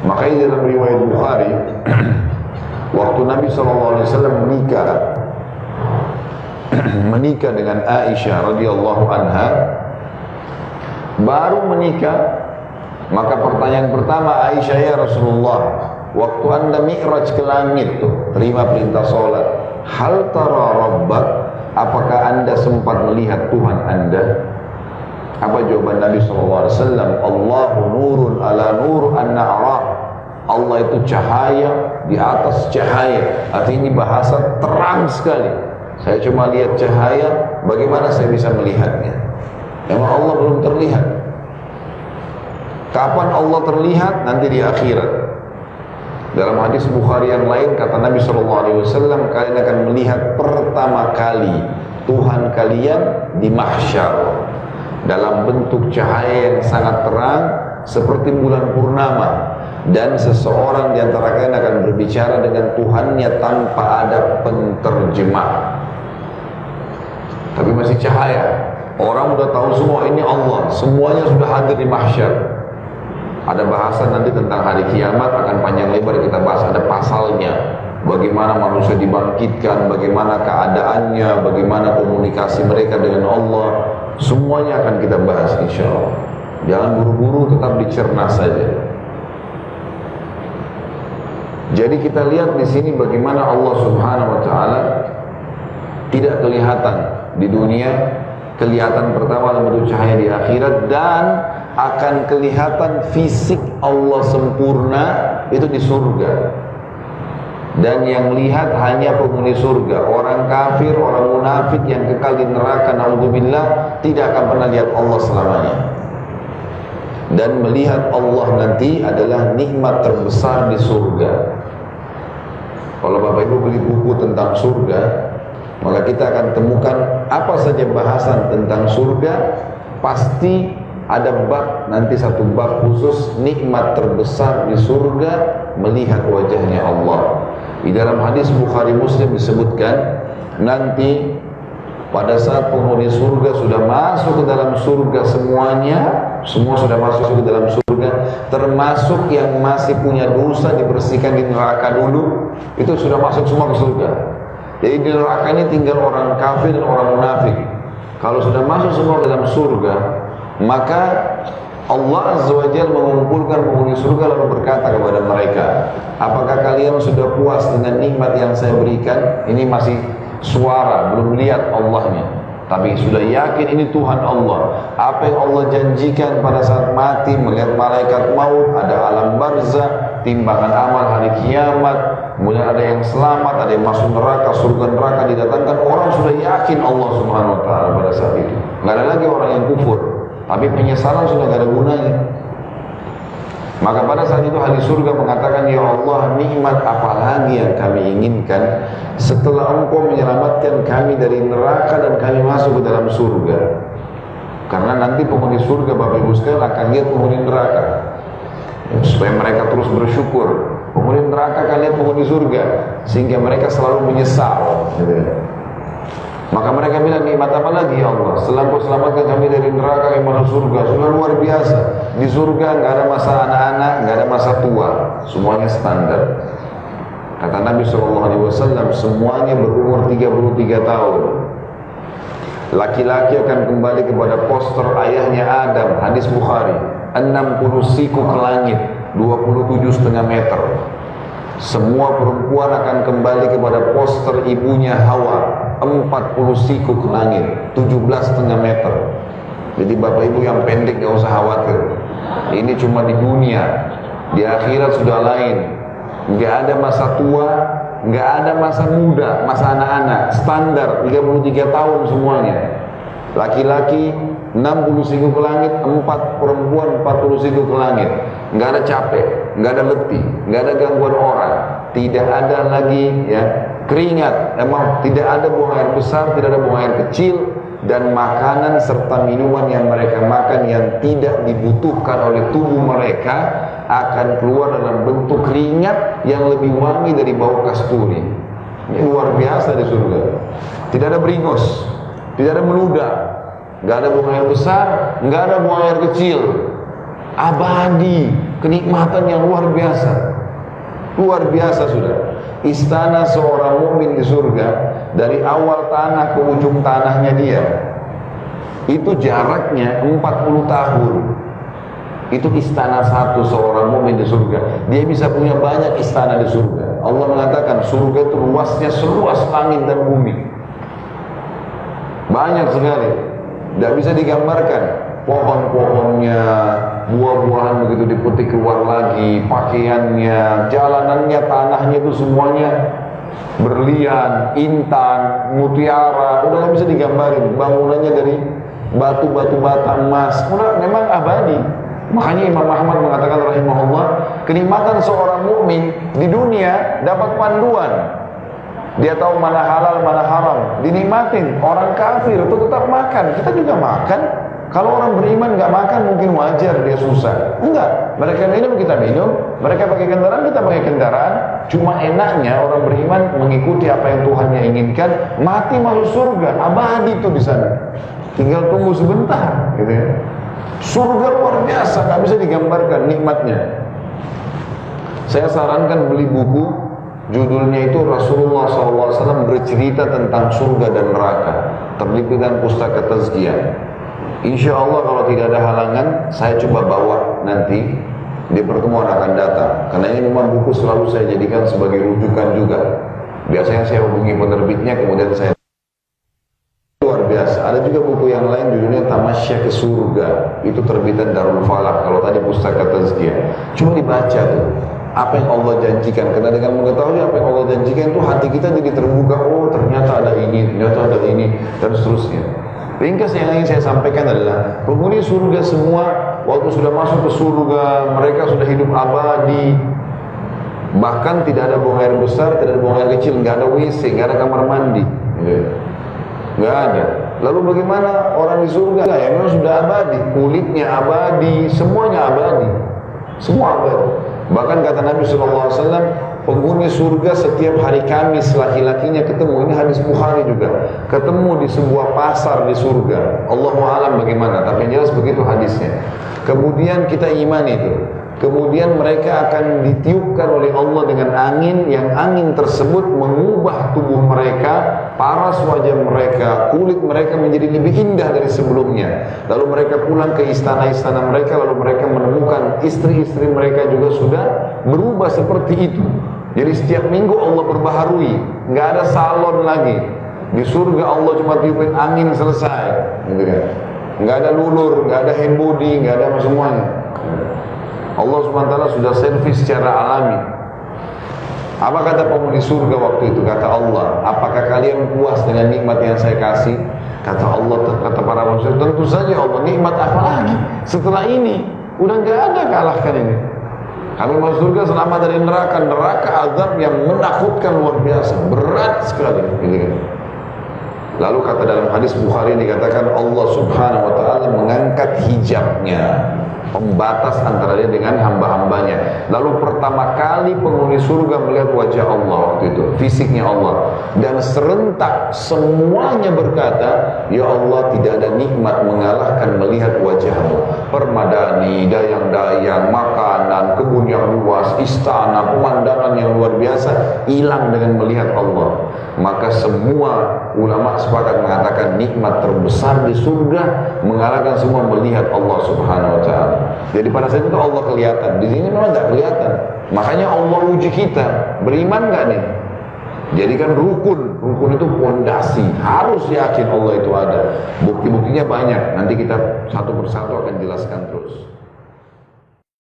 Makanya dalam riwayat Bukhari, waktu Nabi SAW menikah dengan Aisyah radhiyallahu anha, baru menikah, maka pertanyaan pertama Aisyah, ya Rasulullah, waktu anda mi'raj ke langit tuh, terima perintah sholat, hal tara rabbak, apakah anda sempat melihat Tuhan anda? Apa jawaban Nabi SAW? Allahu nurun ala nur anna arah. Allah itu cahaya di atas cahaya. Artinya ini bahasa terang sekali. Saya cuma lihat cahaya, bagaimana saya bisa melihatnya? Memang Allah belum terlihat. Kapan Allah terlihat? Nanti di akhirat. Dalam hadis Bukhari yang lain kata Nabi SAW, kalian akan melihat pertama kali Tuhan kalian di mahsyar dalam bentuk cahaya yang sangat terang seperti bulan purnama, dan seseorang di antara kalian akan berbicara dengan Tuhannya tanpa ada penterjemah, tapi masih cahaya. Orang sudah tahu semua ini Allah, semuanya sudah hadir di mahsyar. Ada bahasan nanti tentang hari kiamat, akan panjang lebar kita bahas, ada pasalnya, bagaimana manusia dibangkitkan, bagaimana keadaannya, bagaimana komunikasi mereka dengan Allah. Semuanya akan kita bahas insya Allah. Jangan buru-buru, tetap dicerna saja. Jadi kita lihat di sini bagaimana Allah Subhanahu wa taala tidak kelihatan di dunia, kelihatan pertama dalam bentuk cahaya di akhirat, dan akan kelihatan fisik Allah sempurna itu di surga. Dan yang lihat hanya penghuni surga. Orang kafir, orang munafik yang kekal di neraka, naudzubillah, tidak akan pernah lihat Allah selamanya. Dan melihat Allah nanti adalah nikmat terbesar di surga. Kalau Bapak Ibu beli buku tentang surga, maka kita akan temukan apa saja bahasan tentang surga, pasti ada bab, nanti satu bab khusus nikmat terbesar di surga, melihat wajahnya Allah. Di dalam hadis Bukhari Muslim disebutkan, nanti pada saat penghuni surga sudah masuk ke dalam surga semuanya, semua sudah masuk ke dalam surga, termasuk yang masih punya dosa dibersihkan di neraka dulu, itu sudah masuk semua ke surga. Jadi di neraka ini tinggal orang kafir dan orang munafik. Kalau sudah masuk semua ke dalam surga, maka Allah Azza wa Jalla mengumpulkan penghuni surga lalu berkata kepada mereka, apakah kalian sudah puas dengan nikmat yang saya berikan? Ini masih suara, belum lihat Allahnya, tapi sudah yakin ini Tuhan Allah. Apa yang Allah janjikan pada saat mati, melihat malaikat maut, ada alam barzah, timbangan amal hari kiamat, kemudian ada yang selamat, ada yang masuk neraka, surga neraka didatangkan. Orang sudah yakin Allah Subhanahu wa taala pada saat itu. Enggak ada lagi orang yang kufur, tapi penyesalan sudah tidak ada gunanya. Maka pada saat itu ahli surga mengatakan, ya Allah, nikmat apa lagi yang kami inginkan setelah Engkau menyelamatkan kami dari neraka dan kami masuk ke dalam surga. Karena nanti penghuni surga, Bapak Ibu sekalian, akan lihat penghuni neraka, supaya mereka terus bersyukur. Penghuni neraka akan lihat penghuni surga, sehingga mereka selalu menyesal, Maka mereka bilang, nikmat apa lagi ya Allah? Setelah Engkau selamatkan kami dari neraka, kami masuk surga. Sudah luar biasa. Di surga nggak ada masa anak-anak, nggak ada masa tua, semuanya standar. Kata Nabi SAW, semuanya berumur 33 tahun. Laki-laki akan kembali kepada poster ayahnya Adam, hadis Bukhari. 60 siku ke langit, 27,5 meter. Semua perempuan akan kembali kepada poster ibunya Hawa, 40 siku ke langit, 17,5 meter. Jadi Bapak Ibu yang pendek gak usah khawatir. Ini cuma di dunia, di akhirat sudah lain. Gak ada masa tua, gak ada masa muda, masa anak-anak. Standar 33 tahun semuanya. Laki-laki 60 siku ke langit, 4 perempuan 40 siku ke langit. Nggak ada capek, nggak ada letih, nggak ada gangguan orang, tidak ada lagi keringat, emang tidak ada buang air besar, tidak ada buang air kecil, dan makanan serta minuman yang mereka makan yang tidak dibutuhkan oleh tubuh mereka akan keluar dalam bentuk keringat yang lebih wangi dari bau kasturi. Ini luar biasa di surga. Tidak ada beringos, tidak ada meludah, nggak ada buang air besar, nggak ada buang air kecil. Abadi, kenikmatan yang luar biasa. Luar biasa sudah. Istana seorang mukmin di surga, dari awal tanah ke ujung tanahnya dia, itu jaraknya 40 tahun. Itu istana satu seorang mukmin di surga. Dia bisa punya banyak istana di surga. Allah mengatakan surga itu luasnya seluas langit dan bumi. Banyak sekali. Tidak bisa digambarkan. Pohon-pohonnya, buah-buahan begitu dipetik keluar lagi, pakaiannya, jalanannya, tanahnya itu semuanya berlian, intan, mutiara. Udah nggak bisa digambarin. Bangunannya dari batu-batu bata emas. Udah memang abadi. Makanya Imam Ahmad mengatakan rahimahullah, kenikmatan seorang mukmin di dunia dapat panduan. Dia tahu mana halal, mana haram. Dinikmatin. Orang kafir itu tetap makan. Kita juga makan. Kalau orang beriman nggak makan mungkin wajar dia susah. Enggak. Mereka minum, kita minum. Mereka pakai kendaraan, kita pakai kendaraan. Cuma enaknya orang beriman mengikuti apa yang Tuhannya inginkan. Mati masuk surga. Abadi itu di sana. Tinggal tunggu sebentar, gitu ya. Surga luar biasa, nggak bisa digambarkan nikmatnya. Saya sarankan beli buku, judulnya itu Rasulullah SAW bercerita tentang surga dan neraka, terbitan Pustaka Tazkiyah. Insya Allah kalau tidak ada halangan, saya coba bawa nanti di pertemuan akan datang. Karena ini memang buku selalu saya jadikan sebagai rujukan juga. Biasanya saya hubungi penerbitnya, kemudian saya luar biasa. Ada juga buku yang lain judulnya Tamasya ke Surga. Itu terbitan Darul Falah. Kalau tadi Pustaka Tazkiyah, cuma dibaca tuh apa yang Allah janjikan. Karena dengan mengetahui apa yang Allah janjikan itu hati kita jadi terbuka. Oh ternyata ada ini, ternyata ada ini, dan seterusnya. Ringkas yang ingin saya sampaikan adalah penghuni surga semua waktu sudah masuk ke surga mereka sudah hidup abadi. Bahkan tidak ada buang air besar, tidak ada buang air kecil, nggak ada WC, nggak ada kamar mandi, nggak ada. Lalu bagaimana orang di surga? Ya memang sudah abadi, kulitnya abadi, semuanya abadi, semua abadi. Bahkan kata Nabi SAW, penghuni surga setiap hari Kamis laki-lakinya ketemu, ini hadis Bukhari juga, ketemu di sebuah pasar di surga. Allahu a'lam bagaimana, tapi yang jelas begitu hadisnya. Kemudian kita imani itu. Kemudian mereka akan ditiupkan oleh Allah dengan angin, yang angin tersebut mengubah tubuh mereka, paras wajah mereka, kulit mereka menjadi lebih indah dari sebelumnya. Lalu mereka pulang ke istana-istana mereka, lalu mereka menemukan istri-istri mereka juga sudah berubah seperti itu. Jadi setiap minggu Allah perbaharui, nggak ada salon lagi. Di surga Allah cuma tiupin angin selesai, gitu kan? Nggak ada lulur, nggak ada hand body, nggak ada semuanya. Allah SWT sudah servis secara alami. Apa kata penghuni surga waktu itu? Kata Allah, apakah kalian puas dengan nikmat yang saya kasih? Kata Allah, kata para manusia, tentu saja Allah, nikmat apa lagi? Setelah ini, udah nggak ada kalahkan ini. Kami masuk surga selamat dari neraka, neraka azab yang menakutkan luar biasa, berat sekali. Lalu kata dalam hadis Bukhari dikatakan Allah Subhanahu Wa Taala mengangkat hijabnya, pembatas antara dia dengan hamba-hambanya. Lalu pertama kali penghuni surga melihat wajah Allah waktu itu, fisiknya Allah, dan serentak semuanya berkata, ya Allah, tidak ada nikmat mengalahkan melihat wajahmu. Permadani, dayang-dayang, makanan, kebun yang luas, istana, pemandangan yang luar biasa hilang dengan melihat Allah. Maka semua ulama sepakat mengatakan nikmat terbesar di surga mengalahkan semua melihat Allah Subhanahu Wa Taala. Jadi pada saat itu Allah kelihatan, di sini memang tidak kelihatan. Makanya Allah uji kita, beriman nggak nih? Jadikan rukun itu pondasi, harus yakin Allah itu ada. Bukti-buktinya banyak, nanti kita satu persatu akan jelaskan terus.